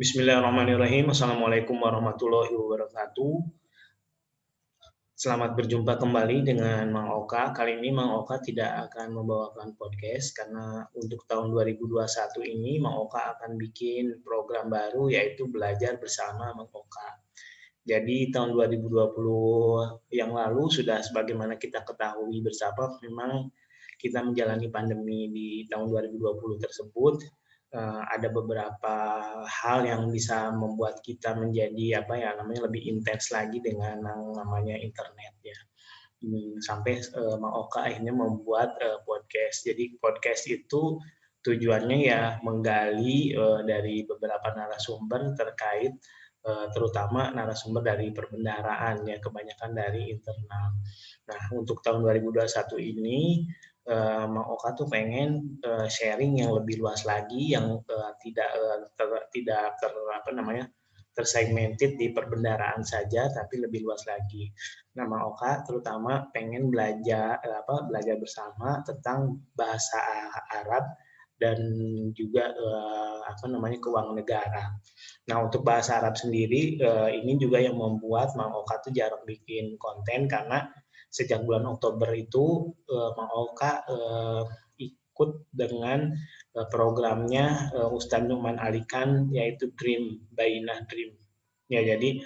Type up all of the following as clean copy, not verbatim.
Bismillahirrahmanirrahim. Assalamualaikum warahmatullahi wabarakatuh. Selamat berjumpa kembali dengan Mang Oka. Kali ini Mang Oka tidak akan membawakan podcast karena untuk tahun 2021 ini Mang Oka akan bikin program baru yaitu belajar bersama Mang Oka. Jadi tahun 2020 yang lalu sudah sebagaimana kita ketahui bersama memang kita menjalani pandemi di tahun 2020 tersebut. Ada beberapa hal yang bisa membuat kita menjadi lebih intens lagi dengan yang namanya internet ya. Sampai Mang Oka akhirnya membuat podcast. Jadi podcast itu tujuannya ya menggali dari beberapa narasumber terkait terutama narasumber dari perbendaharaan ya, kebanyakan dari internal. Nah, untuk tahun 2021 ini Mang Oka tuh pengen sharing yang lebih luas lagi yang tidak tersegmented di perbendaharaan saja, tapi lebih luas lagi. Nah, Mang Oka terutama pengen belajar bersama tentang bahasa Arab dan juga keuangan negara. Nah, untuk bahasa Arab sendiri ini juga yang membuat Mang Oka tuh jarang bikin konten karena sejak bulan Oktober itu Mang Oka ikut dengan programnya Ustadz Numan Alikan yaitu Dream Bainah Dream. Ya, jadi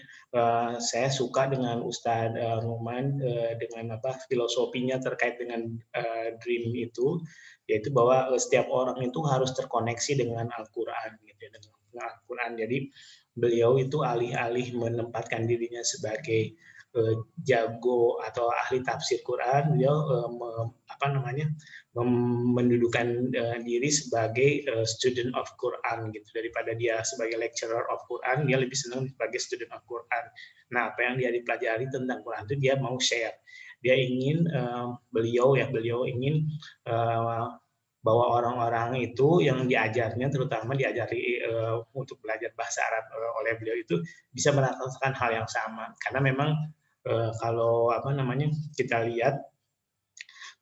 saya suka dengan Ustadz Numan dengan filosofinya terkait dengan Dream itu, yaitu bahwa setiap orang itu harus terkoneksi dengan Al-Quran, gitu ya, dengan Al-Quran. Jadi beliau itu alih-alih menempatkan dirinya sebagai jago atau ahli tafsir Quran, beliau mendudukan diri sebagai student of Quran gitu, daripada dia sebagai lecturer of Quran, dia lebih senang sebagai student of Quran. Nah, apa yang dia dipelajari tentang Quran itu dia mau share. Dia ingin beliau ingin bahwa orang-orang itu yang diajarnya, terutama diajari untuk belajar bahasa Arab oleh beliau itu bisa merasakan hal yang sama. Karena memang kalau kita lihat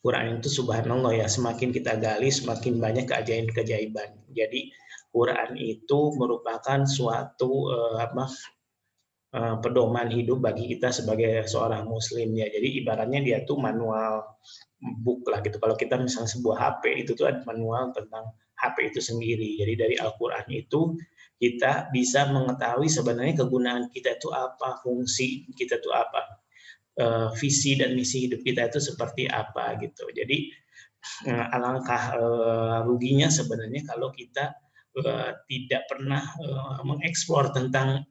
Quran itu subhanallah ya, semakin kita gali semakin banyak keajaiban-keajaiban. Jadi Quran itu merupakan suatu pedoman hidup bagi kita sebagai seorang muslim ya. Jadi ibaratnya dia tuh manual book lah gitu. Kalau kita misalnya sebuah HP itu tuh ada manual tentang HP itu sendiri. Jadi dari Al-Qur'an itu kita bisa mengetahui sebenarnya kegunaan kita itu apa, fungsi kita itu apa, visi dan misi hidup kita itu seperti apa gitu. Jadi alangkah ruginya sebenarnya kalau kita tidak pernah mengeksplor tentang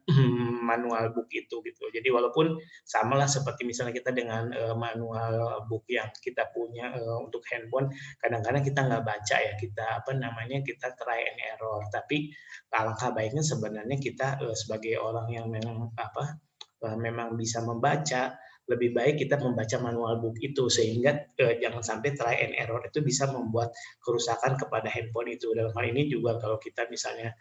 manual book itu gitu. Jadi walaupun samalah seperti misalnya kita dengan manual book yang kita punya untuk handphone, kadang-kadang kita nggak baca ya, kita try and error. Tapi alangkah baiknya sebenarnya kita sebagai orang yang memang bisa membaca, lebih baik kita membaca manual book itu sehingga jangan sampai try and error itu bisa membuat kerusakan kepada handphone itu. Dalam hal ini juga kalau kita misalnya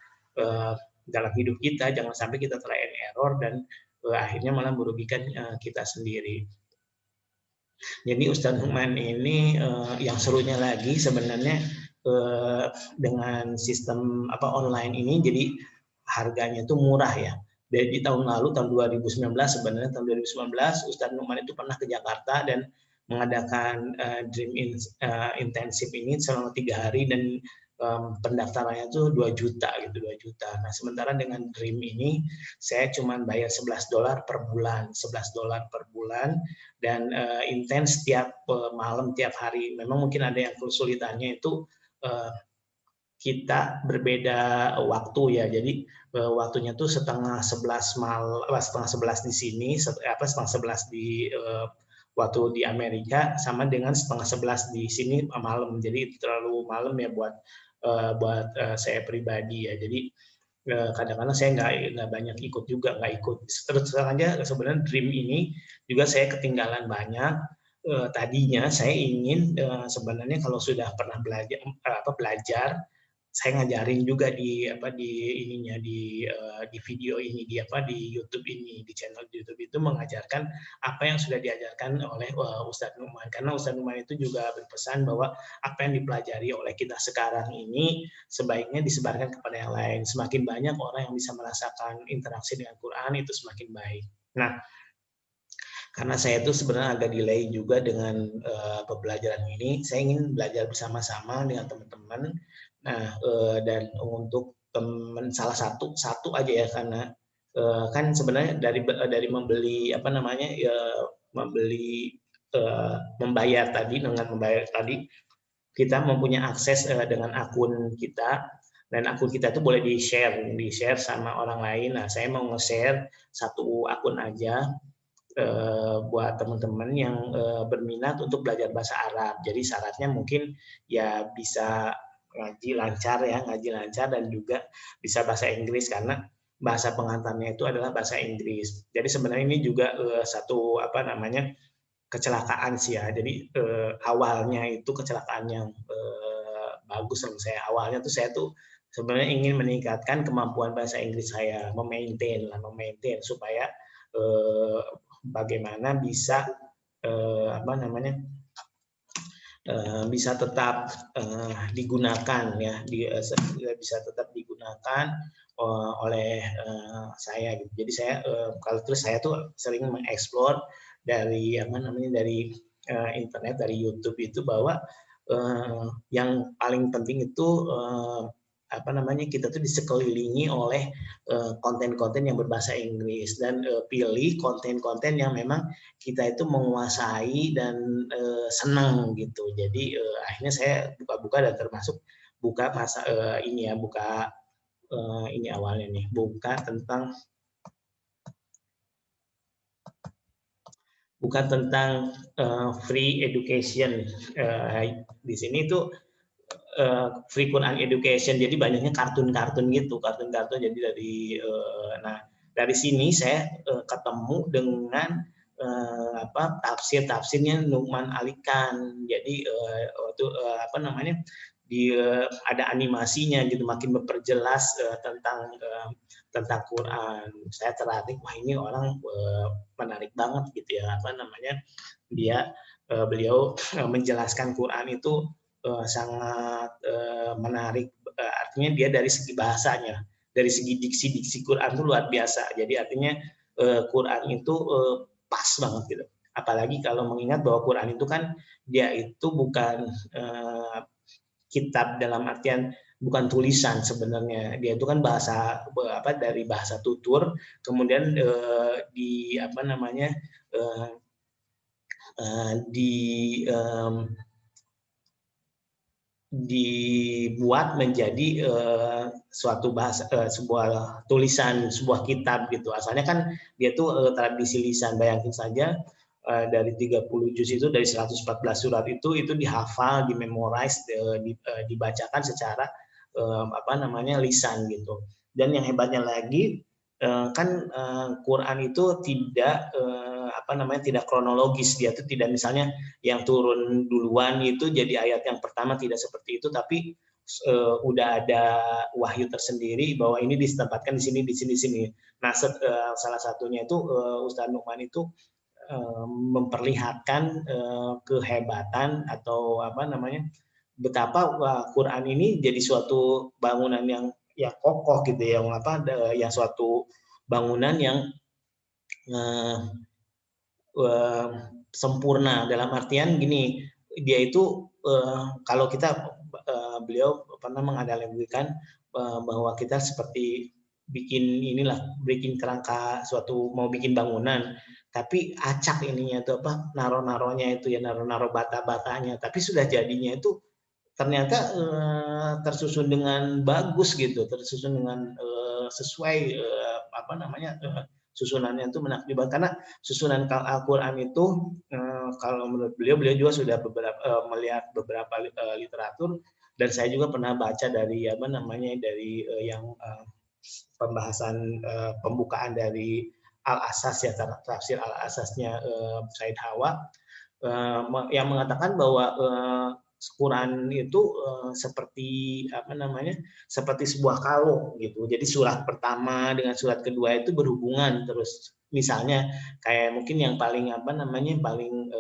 dalam hidup kita jangan sampai kita try and error dan akhirnya malah merugikan kita sendiri. Jadi Ustadz Numan ini yang serunya lagi sebenarnya dengan sistem online ini, jadi harganya itu murah ya. Dari tahun lalu, tahun 2019 sebenarnya, tahun 2019 Ustadz Numan itu pernah ke Jakarta dan mengadakan Dream Intensive ini selama 3 hari dan pendaftarannya itu 2 juta gitu, 2 juta. Nah, sementara dengan Dream ini saya cuma bayar $11 per bulan, $11 per bulan dan intens tiap malam, tiap hari. Memang mungkin ada yang kesulitannya itu kita berbeda waktu ya. Jadi waktunya tuh setengah 11 di sini, setengah 11 di waktu di Amerika sama dengan setengah 11 di sini malam. Jadi terlalu malam ya buat saya pribadi ya. Jadi kadang-kadang saya nggak banyak ikut juga, nggak ikut. Terus terang aja sebenarnya Dream ini juga saya ketinggalan banyak. Tadinya saya ingin sebenarnya kalau sudah pernah belajar saya ngajarin juga di ininya di video ini di YouTube ini, di channel YouTube itu mengajarkan apa yang sudah diajarkan oleh Ustadz Numan, karena Ustadz Numan itu juga berpesan bahwa apa yang dipelajari oleh kita sekarang ini sebaiknya disebarkan kepada yang lain. Semakin banyak orang yang bisa merasakan interaksi dengan Quran itu semakin baik. Nah, karena saya itu sebenarnya agak delay juga dengan pembelajaran ini, saya ingin belajar bersama-sama dengan teman-teman. Nah, dan untuk teman salah satu aja ya, karena kan sebenarnya dari membeli membayar tadi, dengan membayar tadi kita mempunyai akses dengan akun kita, dan akun kita itu boleh di-share sama orang lain. Nah, saya mau nge-share satu akun aja buat teman-teman yang berminat untuk belajar bahasa Arab. Jadi syaratnya mungkin ya bisa ngaji lancar dan juga bisa bahasa Inggris, karena bahasa pengantarnya itu adalah bahasa Inggris. Jadi sebenarnya ini juga satu kecelakaan sih ya. Jadi awalnya itu kecelakaan yang bagus menurut saya. Awalnya tuh saya tuh sebenarnya ingin meningkatkan kemampuan bahasa Inggris saya, memaintain supaya bagaimana bisa bisa tetap digunakan ya, bisa tetap digunakan oleh saya gitu. Jadi saya kalau terus saya tuh sering mengeksplor dari internet, dari YouTube itu, bahwa yang paling penting itu kita tuh disekelilingi oleh konten-konten yang berbahasa Inggris, dan pilih konten-konten yang memang kita itu menguasai dan senang gitu. Jadi akhirnya saya buka-buka, dan termasuk buka ini awalnya nih, buka tentang free education. Di sini tuh free Quran education, jadi banyaknya kartun-kartun gitu, jadi dari sini saya ketemu dengan tafsirnya Numan Alikan. Jadi ada animasinya gitu, makin memperjelas tentang Quran. Saya tertarik, wah ini orang menarik banget gitu ya, beliau menjelaskan Quran itu sangat menarik. Artinya dia dari segi bahasanya, dari segi diksi Quran itu luar biasa. Jadi artinya Quran itu pas banget gitu. Apalagi kalau mengingat bahwa Quran itu kan dia itu bukan kitab dalam artian bukan tulisan sebenarnya. Dia itu kan dari bahasa tutur, kemudian dibuat menjadi sebuah tulisan, sebuah kitab gitu. Asalnya kan dia tuh tradisi lisan. Bayangin saja dari 30 juz itu, dari 114 surat itu dihafal, dimemorize, dibacakan secara lisan gitu. Dan yang hebatnya lagi kan Quran itu tidak kronologis. Dia itu tidak misalnya yang turun duluan itu jadi ayat yang pertama, tidak seperti itu, tapi udah ada wahyu tersendiri bahwa ini ditempatkan di sini. Nah, salah satunya itu Ustadz Numan itu memperlihatkan kehebatan atau betapa Quran ini jadi suatu bangunan yang kokoh gitu, yang suatu bangunan yang sempurna, dalam artian gini, dia itu kalau kita beliau pernah menganalogikan bahwa kita seperti bikin kerangka mau bikin bangunan, tapi acak ininya itu naro-naronya itu ya, naro bata-batanya, tapi sudah jadinya itu ternyata tersusun dengan bagus gitu, tersusun dengan sesuai susunannya itu menakjubkan. Karena susunan Al-Quran itu kalau menurut beliau juga sudah melihat beberapa literatur, dan saya juga pernah baca dari yang pembahasan pembukaan dari Al-Asas ya, tafsir Al-Asasnya Said Hawa, yang mengatakan bahwa Quran itu seperti apa namanya, seperti sebuah kalung gitu. Jadi surat pertama dengan surat kedua itu berhubungan terus. Misalnya kayak mungkin yang paling apa namanya, paling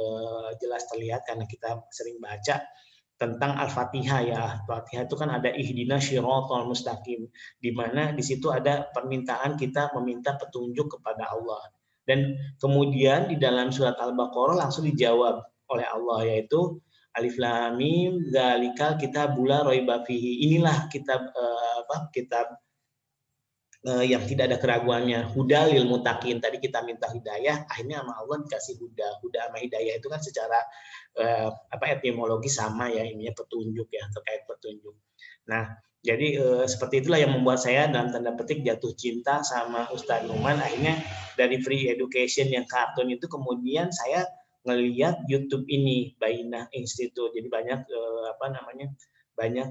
jelas terlihat karena kita sering baca tentang Al-Fatihah ya. Al-Fatihah itu kan ada ihdinas syiratal mustaqim, di mana di situ ada permintaan kita meminta petunjuk kepada Allah. Dan kemudian di dalam surat Al-Baqarah langsung dijawab oleh Allah, yaitu Alif Lam Mim dzalikal kitabul la raiba fihi. Inilah kitab kitab yang tidak ada keraguannya, huda lil mutakin. Tadi kita minta hidayah, akhirnya sama Allah dikasih huda. Huda sama hidayah itu kan secara etimologi sama ya, ininya petunjuk ya, terkait petunjuk. Nah, jadi seperti itulah yang membuat saya dalam tanda petik jatuh cinta sama Ustadz Numan. Akhirnya dari free education yang kartun itu kemudian saya ngelihat YouTube ini, Bainah Institute. Jadi banyak banyak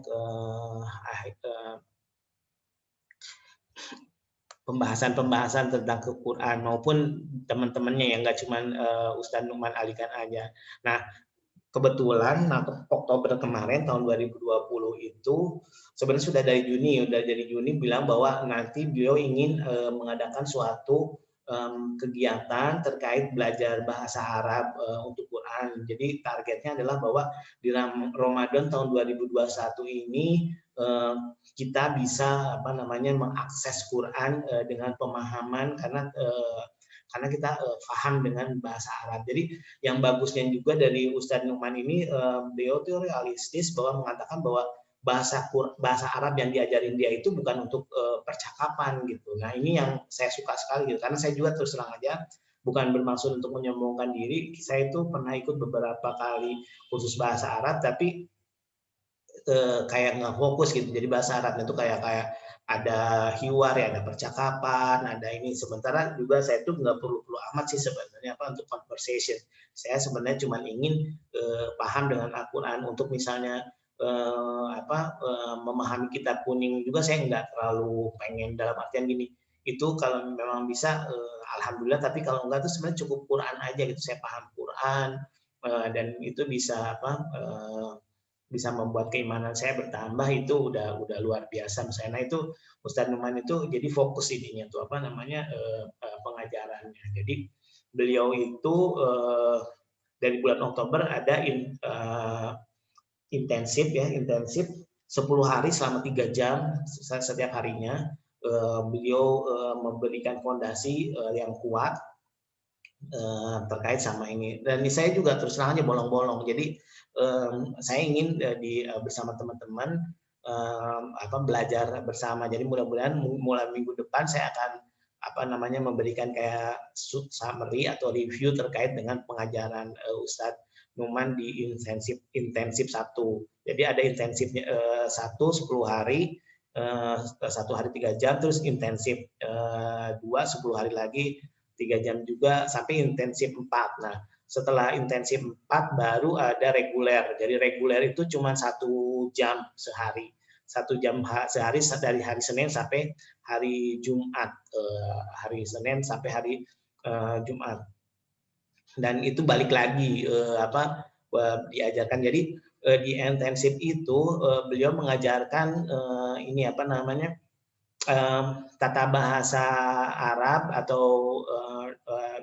pembahasan-pembahasan tentang Quran maupun teman-temannya yang nggak cuma Ustadz Numan Alikan aja. Nah, kebetulan Oktober kemarin tahun 2020 itu sebenarnya sudah dari Juni bilang bahwa nanti beliau ingin mengadakan suatu kegiatan terkait belajar bahasa Arab untuk Quran. Jadi targetnya adalah bahwa di Ramadan tahun 2021 ini kita bisa mengakses Quran dengan pemahaman karena kita paham dengan bahasa Arab. Jadi yang bagusnya juga dari Ustadz Numan ini, beliau itu realistis bahwa mengatakan bahwa bahasa Arab yang diajarin dia itu bukan untuk percakapan gitu. Nah ini yang saya suka sekali gitu, karena saya juga terus terang aja bukan bermaksud untuk menyombongkan diri. Saya itu pernah ikut beberapa kali kursus bahasa Arab, tapi kayak nggak fokus gitu. Jadi bahasa Arab itu kayak ada hiwar ya, ada percakapan, ada ini. Sementara juga saya tuh nggak perlu amat sih sebenarnya untuk conversation. Saya sebenarnya cuma ingin paham dengan Al-Quran. Untuk misalnya memahami kitab kuning juga saya nggak terlalu pengen, dalam artian gini, itu kalau memang bisa alhamdulillah, tapi kalau enggak tuh sebenarnya cukup Quran aja gitu. Saya paham Quran dan itu bisa bisa membuat keimanan saya bertambah, itu udah luar biasa misalnya. Nah itu Ustadz Numan itu jadi fokus ininya tuh pengajarannya. Jadi beliau itu dari bulan Oktober ada intensif 10 hari selama 3 jam setiap harinya. Beliau memberikan fondasi yang kuat terkait sama ini. Dan saya juga terus terang aja bolong-bolong. Jadi saya ingin bersama teman-teman belajar bersama. Jadi mudah-mudahan mulai minggu depan saya akan memberikan kayak summary atau review terkait dengan pengajaran Ustadz Numan di intensif 1. Jadi ada intensifnya 10 hari, 1 hari 3 jam, terus intensif 2 10 hari lagi 3 jam juga, sampai intensif 4. Nah, setelah intensif 4 baru ada reguler. Jadi reguler itu cuma 1 jam sehari. 1 jam sehari dari hari Senin sampai hari Jumat. Hari Senin sampai hari Jumat. Dan itu balik lagi diajarkan. Jadi di intensif itu beliau mengajarkan tata bahasa Arab atau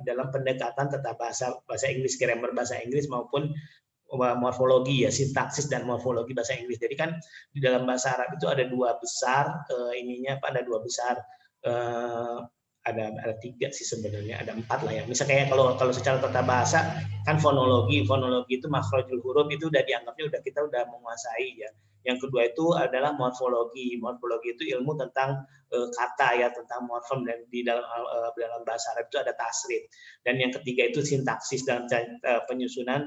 dalam pendekatan tata bahasa Inggris, grammar bahasa Inggris maupun morfologi ya, sintaksis dan morfologi bahasa Inggris. Jadi kan di dalam bahasa Arab itu ada 2 besar ada 2 besar, ada 3 sih sebenarnya, ada 4 lah ya. Misalnya kalau secara tata bahasa kan fonologi itu makhrajul huruf itu udah dianggapnya kita udah menguasai ya. Yang kedua itu adalah morfologi. Morfologi itu ilmu tentang kata ya, tentang morfem, dan di dalam bahasa Arab itu ada tasrif. Dan yang ketiga itu sintaksis, dan penyusunan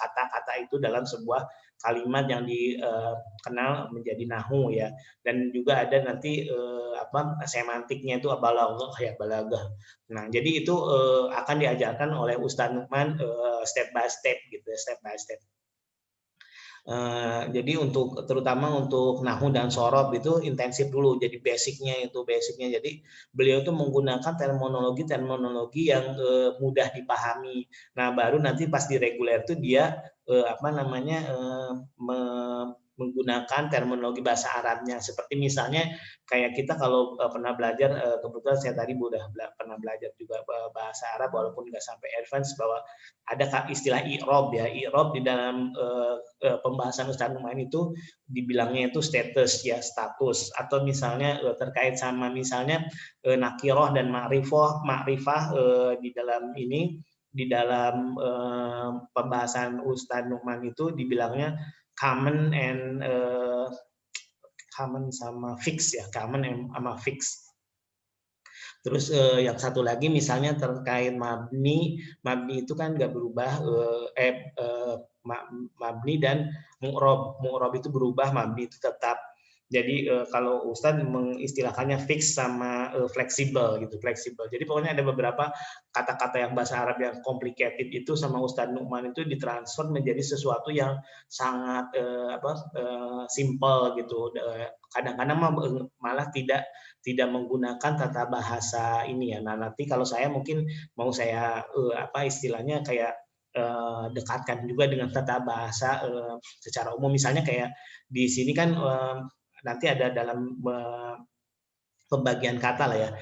kata-kata itu dalam sebuah kalimat yang dikenal menjadi nahwu ya. Dan juga ada nanti semantiknya itu balaghah ya, balaghah. Nah, jadi itu akan diajarkan oleh Ustadz Numan step by step gitu, step by step. Jadi terutama untuk nahwu dan shorof itu intensif dulu. Jadi basicnya. Jadi beliau itu menggunakan terminologi yang mudah dipahami. Nah baru nanti pas di reguler itu dia menggunakan terminologi bahasa Arabnya. Seperti misalnya kayak kita kalau pernah belajar, kebetulan saya tadi pernah belajar juga bahasa Arab walaupun nggak sampai advance, bahwa ada istilah i'rob ya. I'rob di dalam pembahasan Ustaz Numan itu dibilangnya itu status ya, status, atau misalnya terkait sama misalnya nakiroh dan ma'rifah di dalam pembahasan Ustaz Numan itu dibilangnya common sama fix ya, common sama fix. Terus yang satu lagi misalnya terkait mabni itu kan nggak berubah, mabni dan mu'rob itu berubah, mabni itu tetap. Jadi kalau Ustadz mengistilahkannya fix sama fleksibel gitu, fleksibel. Jadi pokoknya ada beberapa kata-kata yang bahasa Arab yang complicated itu sama Ustadz Numan itu ditransfer menjadi sesuatu yang sangat simple gitu. Kadang-kadang malah tidak menggunakan tata bahasa ini ya. Nah nanti kalau saya mungkin mau saya istilahnya kayak dekatkan juga dengan tata bahasa secara umum. Misalnya kayak di sini kan nanti ada dalam pembagian kata lah ya.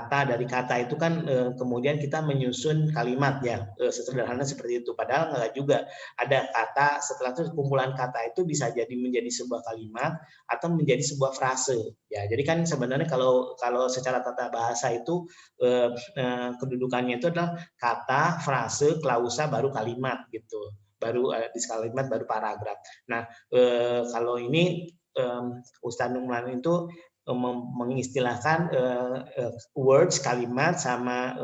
Dari kata itu kan kemudian kita menyusun kalimat ya, sederhana seperti itu. Padahal enggak juga. Ada kata, setelah itu kumpulan kata itu bisa jadi menjadi sebuah kalimat atau menjadi sebuah frase. Ya, jadi kan sebenarnya kalau secara tata bahasa itu kedudukannya itu adalah kata, frase, klausa, baru kalimat gitu. Baru di kalimat baru paragraf. Nah, kalau ini Ustadz Numan itu mengistilahkan words, kalimat, sama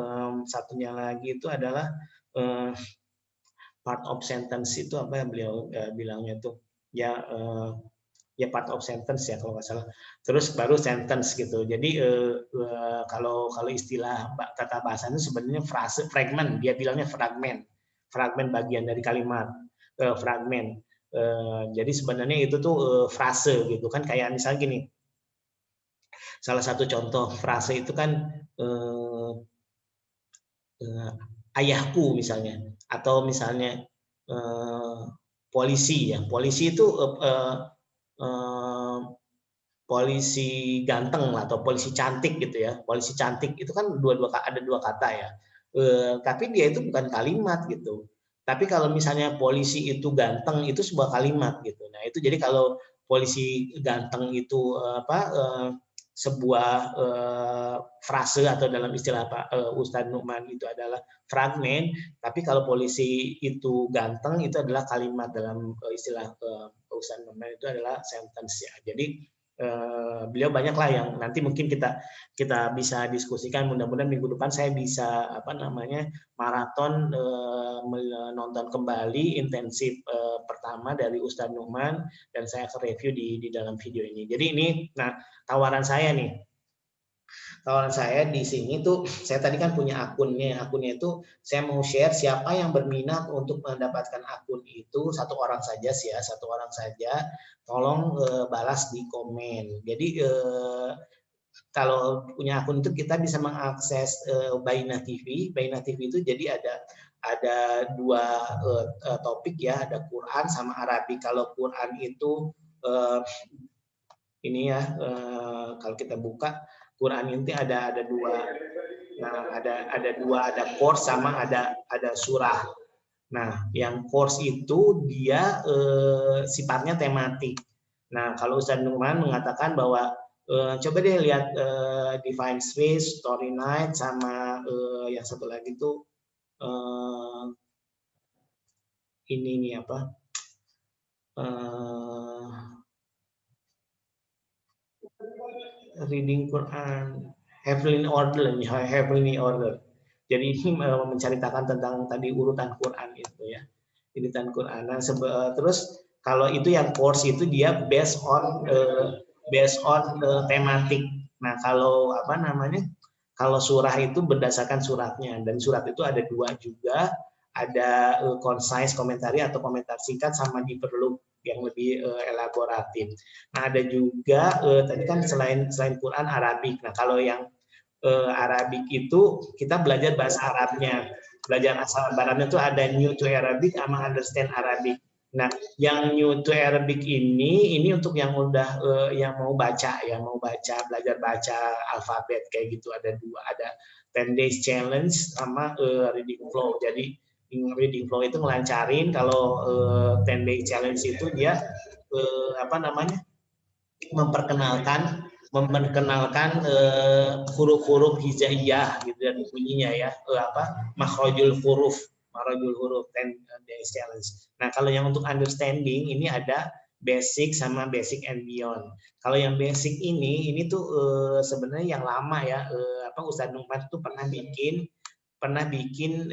satunya lagi itu adalah part of sentence. Itu apa yang beliau bilangnya itu ya, part of sentence ya kalau nggak salah. Terus baru sentence gitu. Jadi kalau istilah tata bahasanya sebenarnya frase, fragment, dia bilangnya fragmen bagian dari kalimat, fragmen. Jadi sebenarnya itu tuh frase gitu kan, kayak misalnya gini. Salah satu contoh frase itu kan ayahku misalnya, atau misalnya polisi ya. Polisi itu polisi ganteng atau polisi cantik gitu ya. Polisi cantik itu kan ada dua kata ya. Tapi dia itu bukan kalimat gitu. Tapi kalau misalnya polisi itu ganteng, itu sebuah kalimat gitu. Nah itu jadi kalau polisi ganteng itu sebuah frase, atau dalam istilah Ustadz Numan itu adalah fragmen. Tapi kalau polisi itu ganteng itu adalah kalimat, dalam istilah Ustadz Numan itu adalah sentence ya. Jadi beliau banyaklah yang nanti mungkin kita bisa diskusikan. Mudah-mudahan minggu depan saya bisa maraton menonton kembali intensif pertama dari Ustadz Numan, dan saya akan review di dalam video ini. Jadi ini tawaran saya nih. Tawaran saya di sini tuh, saya tadi kan punya akunnya itu saya mau share. Siapa yang berminat untuk mendapatkan akun itu, satu orang saja, tolong balas di komen. Jadi kalau punya akun itu kita bisa mengakses Baina TV. Baina TV itu jadi ada dua topik ya, ada Quran sama Arabic. Kalau Quran itu ini ya, kalau kita buka Quran ini ada dua. Nah, ada course sama ada surah. Nah, yang course itu dia sifatnya tematik. Nah, kalau Ustadz Numan mengatakan bahwa coba deh lihat Divine Space, Story Night, sama yang satu lagi itu ini nih apa? Reading Quran, Heavenly Order. Jadi ini menceritakan tentang tadi urutan Quran itu ya, urutan Quran. Nah, terus kalau itu yang course itu dia based on tematik. Nah, kalau kalau surah itu berdasarkan suratnya, dan surat itu ada dua juga, ada concise komentari atau komentar singkat sama diperlup yang lebih elaboratif. Nah, ada juga tadi kan selain Quran Arabik. Nah, kalau yang Arabik itu kita belajar bahasa Arabnya. Belajar asal Arabnya itu ada New to Arabic sama Understand Arabic. Nah, yang New to Arabic ini untuk yang udah yang mau baca, belajar baca alfabet kayak gitu, ada dua, ada 10 days challenge sama reading flow. Jadi reading flow itu ngelancarin, kalau 10 days challenge itu dia memperkenalkan huruf-huruf hijaiyah gitu dan bunyinya ya, makhrajul huruf 10 days challenge. Nah, kalau yang untuk understanding ini ada basic sama basic and beyond. Kalau yang basic ini tuh sebenarnya yang lama ya, Ustadz Nukman tuh pernah bikin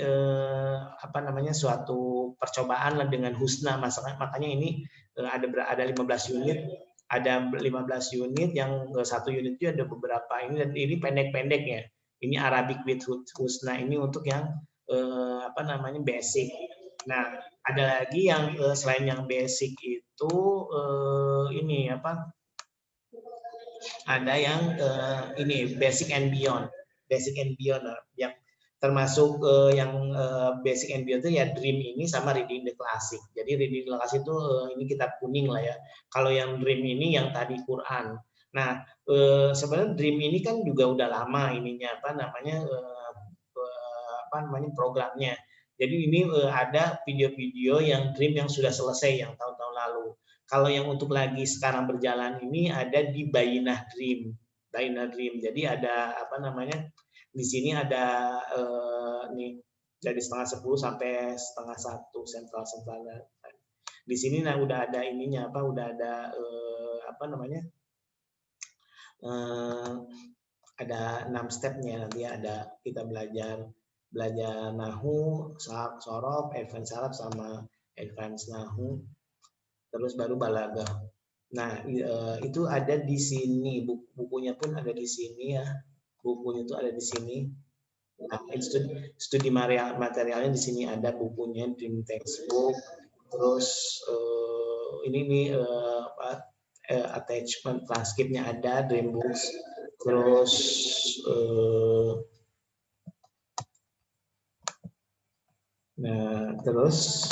suatu percobaan lah dengan Husna, makanya ini ada 15 unit. Ada 15 unit, yang satu unit itu ada beberapa ini, dan ini pendek-pendeknya. Ini Arabic with Husna, ini untuk yang basic. Nah, ada lagi yang selain yang basic itu ada yang ini basic and beyond. Basic and beyond yang termasuk yang basic and beyond itu ya Dream ini sama Reading the Classic. Jadi Reading the Classic itu ini kitab kuning lah ya. Kalau yang Dream ini yang tadi Quran. Nah, sebenarnya Dream ini kan juga udah lama ininya programnya. Jadi ini ada video-video yang Dream yang sudah selesai yang tahun-tahun lalu. Kalau yang untuk lagi sekarang berjalan ini ada di Bainah Dream. Jadi ada di sini ada nih dari 9:30 sampai 9:30 sentral. Di sini udah ada ininya udah ada ada 6 stepnya. Nanti ada kita belajar Nahu, Sorof, Advance Arab sama Advance Nahu, terus baru Balaghah. Nah, itu ada di sini, bukunya pun ada di sini ya. Bukunya itu ada di sini. Nah, studi materialnya di sini ada bukunya, Dream Textbook. Terus ini attachment transkripnya ada, Dream Books. Terus terus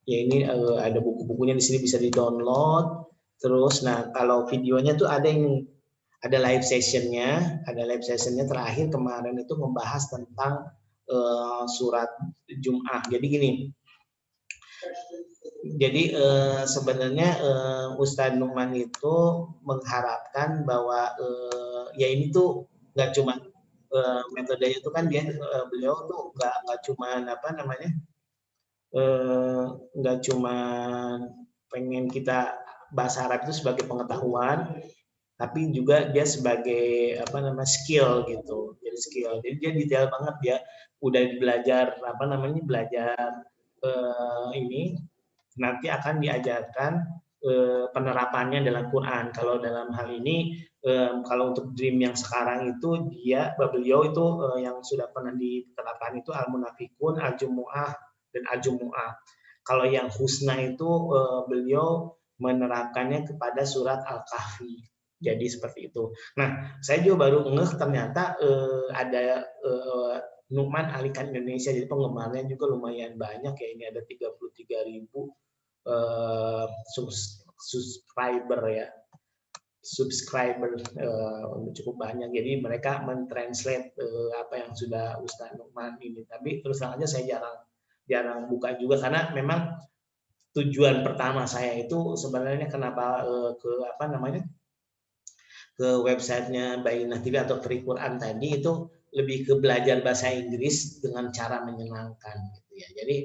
ya ini ada buku-bukunya di sini bisa di-download. Terus kalau videonya tuh ada live sessionnya, terakhir kemarin itu membahas tentang surat Jum'ah. Jadi gini, sebenarnya Ustadz Nukman itu mengharapkan bahwa ya ini tuh nggak cuma metodenya itu kan beliau tuh nggak cuma nggak cuma pengen kita bahasa Arab itu sebagai pengetahuan, tapi juga dia sebagai skill gitu. Jadi dia detail banget, dia udah belajar ini nanti akan diajarkan penerapannya dalam Quran. Kalau dalam hal ini kalau untuk Dream yang sekarang itu beliau itu yang sudah pernah diterapkan itu Al-Munafikun, Al-Jumu'ah dan Al-Jumu'ah. Kalau yang Husna itu beliau menerapkannya kepada surat Al-Kahfi. Jadi seperti itu. Nah, saya juga baru ngeh ternyata ada Nukman Alikan Indonesia, jadi penggemarnya juga lumayan banyak ya. Ini ada 33.000 subscriber cukup banyak. Jadi mereka mentranslate apa yang sudah Ustadz Nukman ini. Tapi terus terang aja saya jarang buka juga, karena memang tujuan pertama saya itu sebenarnya kenapa ke websitenya Bainah TV atau Quran tadi itu lebih ke belajar bahasa Inggris dengan cara menyenangkan gitu ya. Jadi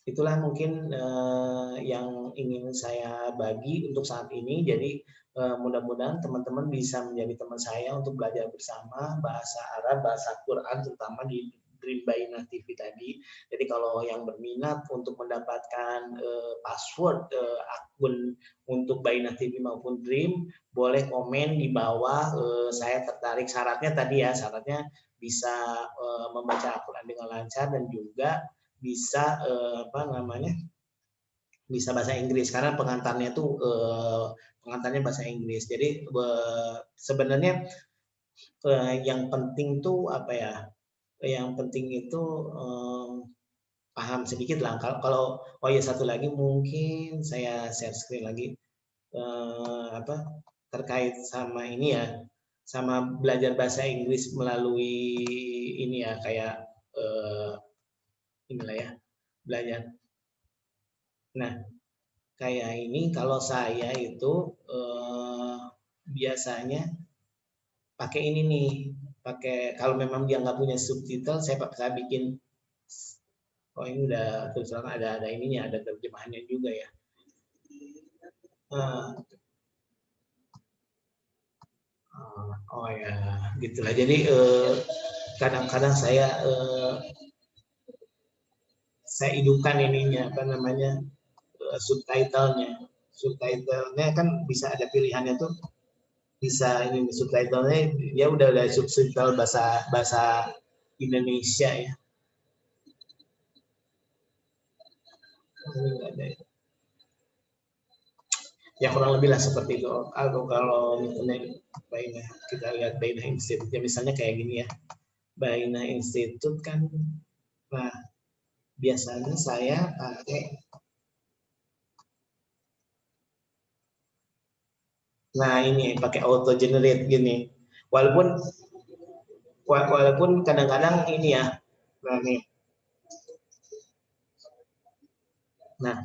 itulah mungkin yang ingin saya bagi untuk saat ini. Jadi mudah-mudahan teman-teman bisa menjadi teman saya untuk belajar bersama bahasa Arab, bahasa Quran, terutama di Dream Bainah TV tadi. Jadi kalau yang berminat untuk mendapatkan password akun untuk Bainah TV maupun Dream, boleh komen di bawah. Saya tertarik. Syaratnya tadi ya, syaratnya bisa membaca Al-Quran dengan lancar dan juga bisa apa namanya, bisa bahasa Inggris karena pengantarnya tuh pengantarnya bahasa Inggris. Jadi sebenarnya yang penting tuh apa ya? Yang penting itu paham sedikit lah. Kalau oh ya satu lagi mungkin saya share screen lagi apa terkait sama ini ya, sama belajar bahasa Inggris melalui ini ya kayak inilah ya belajar. Nah kayak ini kalau saya itu biasanya pakai ini nih, pakai kalau memang dia nggak punya subtitle, saya bikin. Oh ini udah terus terang ada ininya, ada terjemahannya juga ya. Oh ya, gitulah. Jadi kadang-kadang saya hidupkan ininya apa namanya subtitlenya. Subtitlenya kan bisa ada pilihannya tuh, bisa ini subtitlenya dia udah ada subtitle bahasa bahasa Indonesia ya. Ini nggak ada ya. Ya kurang lebih lah seperti itu. Kalau misalnya Baina, kita lihat Baina Institute ya misalnya kayak gini ya. Baina Institute kan, nah biasanya saya pakai, nah ini pakai auto generate gini. Walaupun kadang-kadang ini ya, nah nih, nah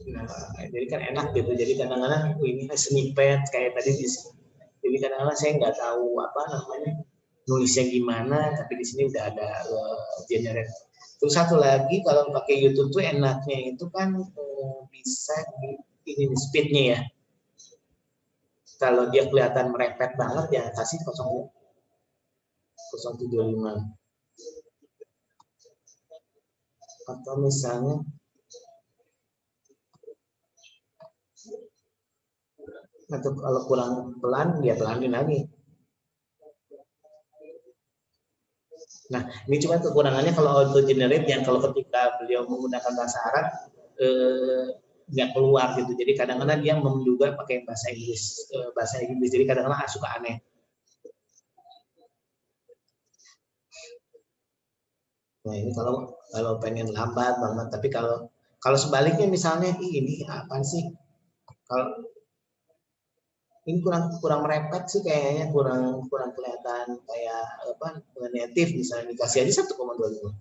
Nah, jadi kan enak gitu. Jadi kadang-kadang ini snippet kayak tadi di sini. Jadi kadang-kadang saya nggak tahu apa namanya nulisnya gimana, tapi di sini udah ada generate. Terus satu lagi kalau pakai YouTube tuh enaknya itu kan bisa di ini speednya ya. Kalau dia kelihatan merepet banget ya kasih 0,075 atau misalnya atau kalau kurang pelan dia pelanin lagi. Nah, ini cuma kekurangannya kalau auto generate yang kalau ketika beliau menggunakan bahasa Arab nggak keluar gitu. Jadi kadang-kadang dia menduga pakai bahasa Inggris. Jadi kadang-kadang suka aneh. Nah, ini kalau pengen lambat banget, tapi kalau sebaliknya misalnya ini apa sih? Kalau ini kurang kurang merepet sih kayaknya, kurang kurang kelihatan kayak apa native misalnya dikasih aja 1,25.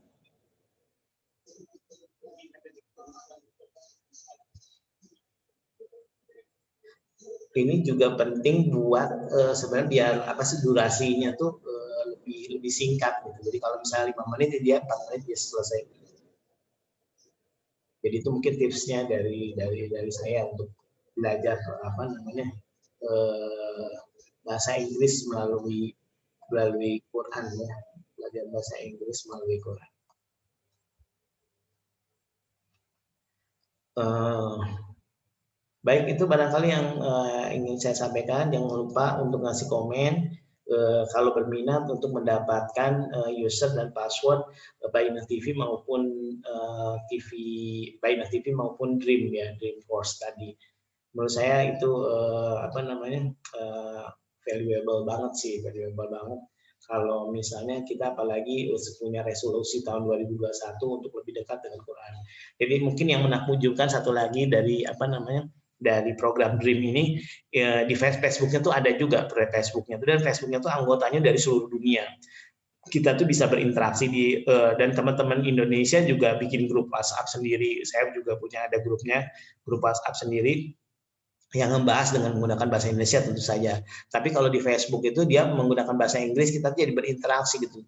Ini juga penting buat sebenarnya biar apa sih durasinya tuh lebih lebih singkat gitu. Jadi kalau misalnya 5 menit dia 4 menit dia selesai. Jadi itu mungkin tipsnya dari saya untuk belajar apa namanya bahasa Inggris melalui melalui Quran ya, belajar bahasa Inggris melalui Quran. Baik, itu barangkali yang ingin saya sampaikan. Jangan lupa untuk ngasih komen kalau berminat untuk mendapatkan user dan password Baina TV maupun Baina TV maupun Dream ya, Dreamforce tadi. Menurut saya itu apa namanya valuable banget sih, valuable banget. Kalau misalnya kita apalagi punya resolusi tahun 2021 untuk lebih dekat dengan Quran. Jadi mungkin yang menakjubkan satu lagi dari apa namanya dari program Dream ini ya, di Facebooknya tuh ada juga Facebooknya tuh, dan Facebooknya tuh anggotanya dari seluruh dunia. Kita tuh bisa berinteraksi dan teman-teman Indonesia juga bikin grup WhatsApp sendiri. Saya juga punya ada grupnya, grup WhatsApp sendiri yang membahas dengan menggunakan bahasa Indonesia tentu saja. Tapi kalau di Facebook itu dia menggunakan bahasa Inggris, kita jadi berinteraksi gitu.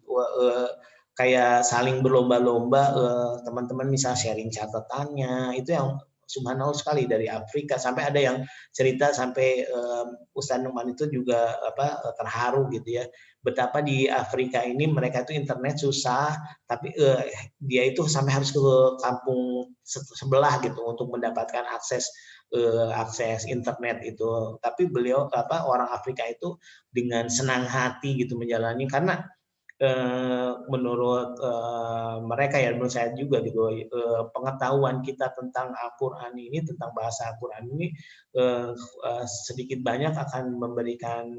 Kayak saling berlomba-lomba, teman-teman misal sharing catatannya, itu yang subhanallah sekali dari Afrika, sampai ada yang cerita sampai Ustaz Numan itu juga apa terharu gitu ya, betapa di Afrika ini mereka itu internet susah, tapi dia itu sampai harus ke kampung sebelah gitu untuk mendapatkan akses akses internet itu. Tapi beliau orang Afrika itu dengan senang hati gitu menjalani, karena menurut mereka ya, menurut saya juga gitu, pengetahuan kita tentang Al-Quran ini, tentang bahasa Al-Quran ini sedikit banyak akan memberikan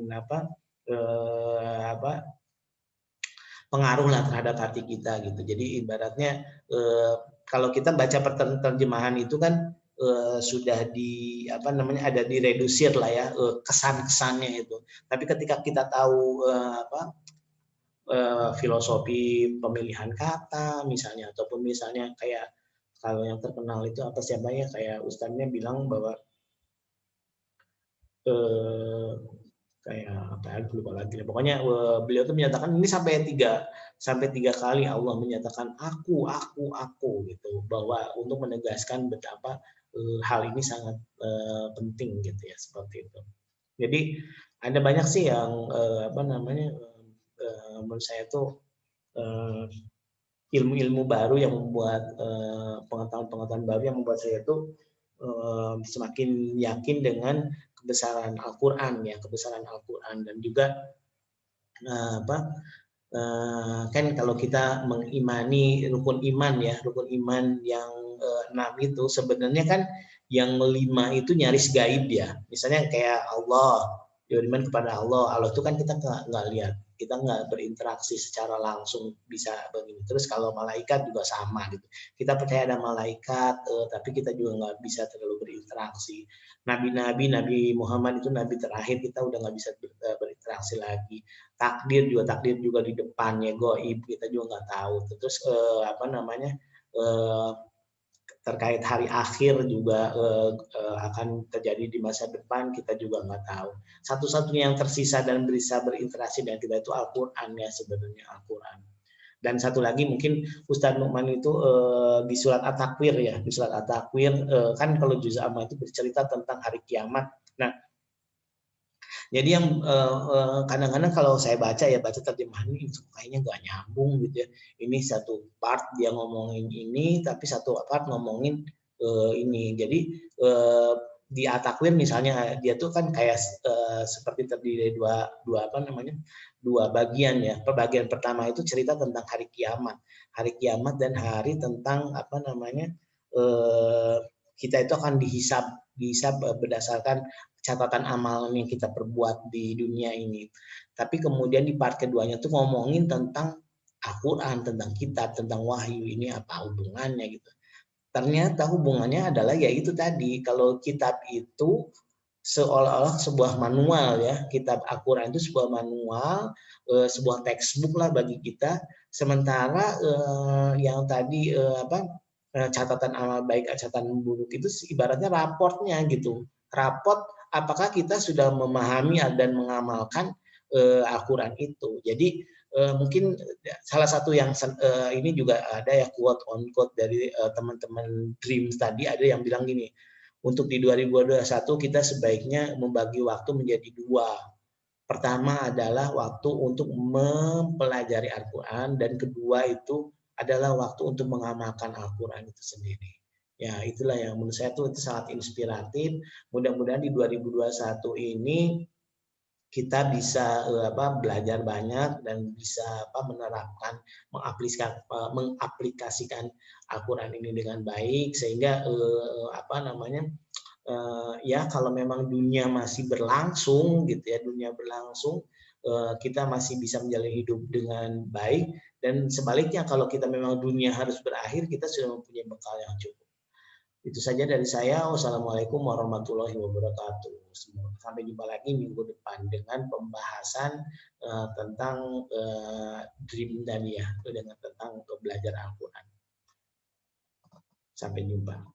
pengaruh lah terhadap hati kita gitu. Jadi ibaratnya kalau kita baca terjemahan itu kan sudah ada diredusir lah ya kesan-kesannya itu. Tapi ketika kita tahu filosofi pemilihan kata misalnya, ataupun misalnya kayak kalau yang terkenal itu siapa ya, kayak ustadznya bilang bahwa kayak lupa lagi. Pokoknya beliau tuh menyatakan ini sampai tiga kali Allah menyatakan aku gitu, bahwa untuk menegaskan betapa hal ini sangat penting gitu ya, seperti itu. Jadi ada banyak sih yang menurut saya tuh ilmu-ilmu baru yang membuat pengetahuan-pengetahuan baru yang membuat saya tuh semakin yakin dengan kebesaran Al-Quran ya, kebesaran Al-Quran. Dan juga kan kalau kita mengimani rukun iman ya, rukun iman yang 6 itu sebenarnya kan yang 5 itu nyaris gaib ya. Misalnya kayak Allah, beriman kepada Allah. Allah itu kan kita nggak lihat, kita nggak berinteraksi secara langsung bisa begini. Terus kalau malaikat juga sama gitu. Kita percaya ada malaikat, tapi kita juga nggak bisa terlalu berinteraksi. Nabi Muhammad itu nabi terakhir, kita udah nggak bisa berinteraksi lagi. Takdir juga di depannya goib, kita juga nggak tahu. Terus terkait hari akhir juga akan terjadi di masa depan, kita juga nggak tahu. Satu-satunya yang tersisa dan bisa berinteraksi dengan kita itu Al-Quran ya, sebenarnya Al-Quran. Dan satu lagi mungkin Ustadz Nu'man itu di surat At-Takwir ya, di surat At-Takwir kan kalau juz amma itu bercerita tentang hari kiamat. Nah, jadi yang kadang-kadang kalau saya baca terjemahan ini kayaknya nggak nyambung gitu ya. Ini satu part dia ngomongin ini, tapi satu part ngomongin ini. Jadi di At-Takwir misalnya dia tuh kan kayak seperti terdiri dua bagian ya. Bagian pertama itu cerita tentang hari kiamat dan hari tentang kita itu akan dihisab berdasarkan catatan amal yang kita perbuat di dunia ini. Tapi kemudian di part keduanya tuh ngomongin tentang Al-Quran, tentang kitab, tentang wahyu, ini apa hubungannya gitu. Ternyata hubungannya adalah yaitu tadi, kalau kitab itu seolah-olah sebuah manual ya, kitab Al-Quran itu sebuah manual, sebuah textbook lah bagi kita. Sementara yang tadi catatan amal baik, catatan buruk itu ibaratnya raportnya gitu. Raport apakah kita sudah memahami dan mengamalkan Al-Quran itu. Jadi mungkin salah satu yang ini juga ada ya, quote on quote dari teman-teman Dreams tadi, ada yang bilang gini, untuk di 2021 kita sebaiknya membagi waktu menjadi 2. Pertama adalah waktu untuk mempelajari Al-Quran, dan kedua itu adalah waktu untuk mengamalkan Al-Quran itu sendiri. Ya, itulah yang menurut saya itu sangat inspiratif. Mudah-mudahan di 2021 ini kita bisa belajar banyak dan bisa menerapkan, mengaplikasikan Al-Quran ini dengan baik, sehingga ya kalau memang dunia masih berlangsung gitu ya, kita masih bisa menjalani hidup dengan baik. Dan sebaliknya kalau kita memang dunia harus berakhir, kita sudah mempunyai bekal yang cukup. Itu saja dari saya. Wassalamualaikum warahmatullahi wabarakatuh. Sampai jumpa lagi minggu depan dengan pembahasan tentang Dream tadi ya, dengan tentang belajar Al-Quran. Sampai jumpa.